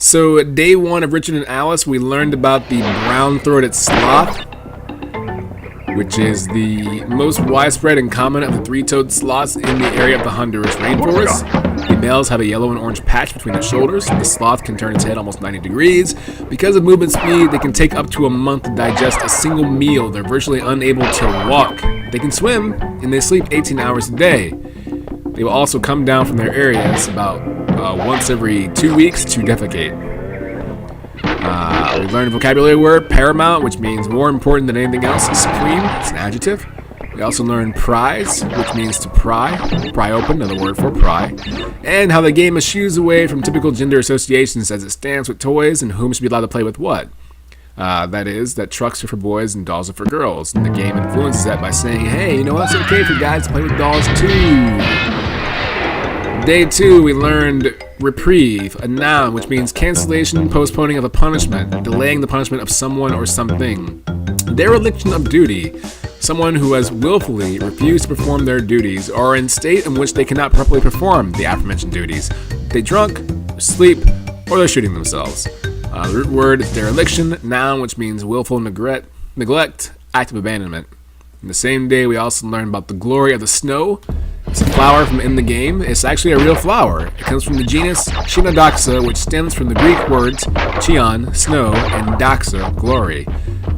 So, day one of Richard and Alice, we learned about the brown-throated sloth, which is the most widespread and common of the three-toed sloths in the area of the Honduras rainforest. The males have a yellow and orange patch between their shoulders. The sloth can turn its head almost 90 degrees. Because of movement speed, they can take up to a month to digest a single meal. They're virtually unable to walk. They can swim, and they sleep 18 hours a day. They will also come down from their areas about once every 2 weeks to defecate. We learned a vocabulary word, paramount, which means more important than anything else. Supreme, it's an adjective. We also learned prize, which means to pry open, another word for pry. And how the game eschews away from typical gender associations as it stands with toys and whom should be allowed to play with what. That is, that trucks are for boys and dolls are for girls. And the game influences that by saying, hey, you know what, it's okay for guys to play with dolls too. Day 2, we learned reprieve, a noun which means cancellation, postponing of a punishment, delaying the punishment of someone or something. Dereliction of duty, someone who has willfully refused to perform their duties or in a state in which they cannot properly perform the aforementioned duties. They drunk, asleep, or they're shooting themselves. The root word is dereliction, noun which means willful neglect, act of abandonment. In the same day, we also learned about the glory of the snow. It's a flower from in the game. It's actually a real flower. It comes from the genus Chionodoxa, which stems from the Greek words chion, snow, and doxa, glory.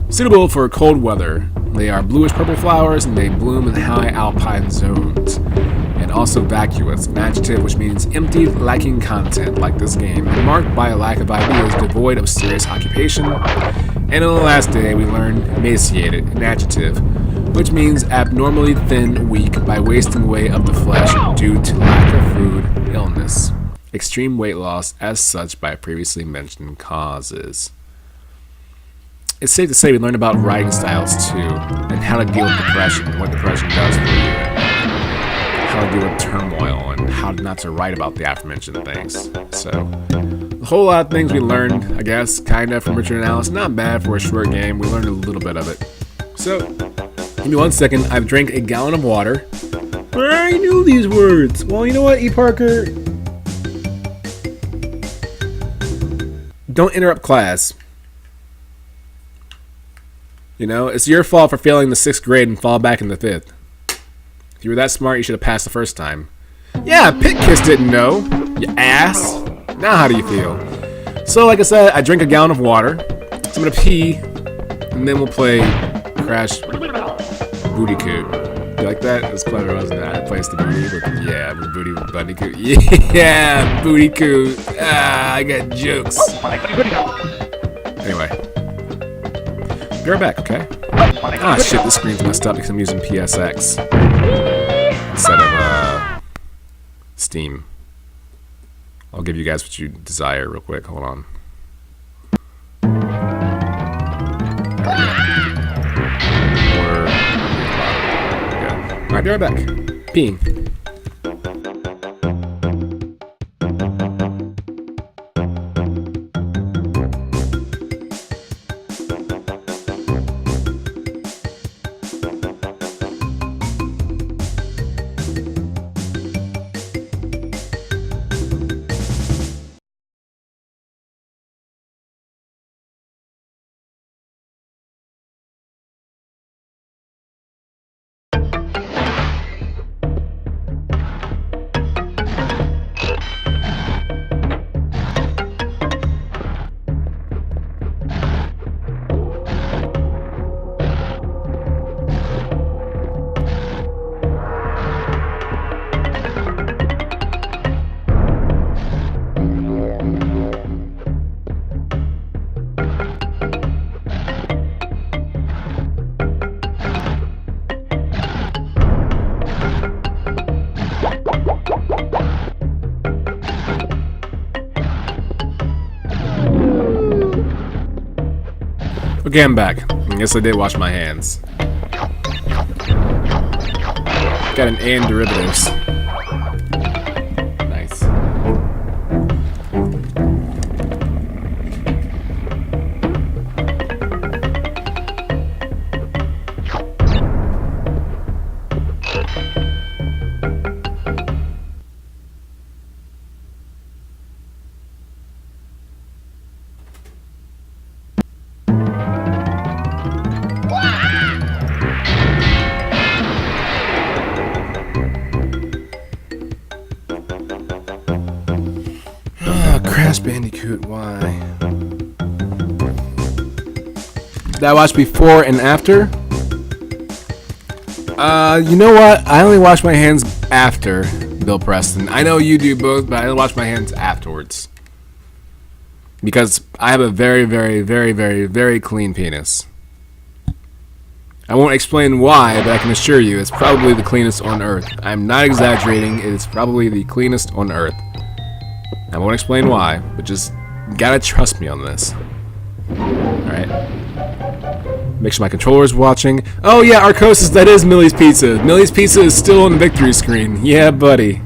Suitable for cold weather. They are bluish-purple flowers, and they bloom in high alpine zones. And also vacuous, an adjective which means empty, lacking content, like this game, marked by a lack of ideas, devoid of serious occupation. And on the last day, we learned emaciated, an adjective, which means abnormally thin, weak, by wasting away of the flesh due to lack of food, illness, extreme weight loss, as such by previously mentioned causes. It's safe to say we learned about writing styles too, and how to deal with depression, what depression does for you, how to deal with turmoil, and how not to write about the aforementioned things. So, a whole lot of things we learned, I guess, kind of, from Richard and Alice. Not bad for a short game. We learned a little bit of it. So, give me 1 second. I've drank a gallon of water. I knew these words. Well, you know what, E. Parker? Don't interrupt class. You know, it's your fault for failing the 6th grade and fall back in the 5th. If you were that smart, you should have passed the first time. Yeah, Pit Kiss didn't know, you ass. Now how do you feel? So, like I said, I drank a gallon of water. So I'm gonna pee, and then we'll play Crash Booty Coot. You like that? It was clever, wasn't it? I placed the booty with, yeah, with booty with Bunny Coot. Yeah, Booty Coot. Ah, I got jokes. Anyway. Be right back, okay? Ah, shit, this screen's messed up because I'm using PSX instead of Steam. I'll give you guys what you desire real quick. Hold on. Alright, be right back. Peeing. Okay, I'm back. I guess I did wash my hands. Got an A in derivatives. Nice. Crash Bandicoot, why? Did I watch before and after? You know what? I only wash my hands after Bill Preston. I know you do both, but I only wash my hands afterwards. Because I have a very, very, very, very, very clean penis. I won't explain why, but I can assure you it's probably the cleanest on Earth. I'm not exaggerating, it is probably the cleanest on Earth. I won't explain why, but just gotta trust me on this. Alright. Make sure my controller's watching. Oh yeah, Arcosis, that is Millie's Pizza. Millie's Pizza is still on the victory screen. Yeah, buddy.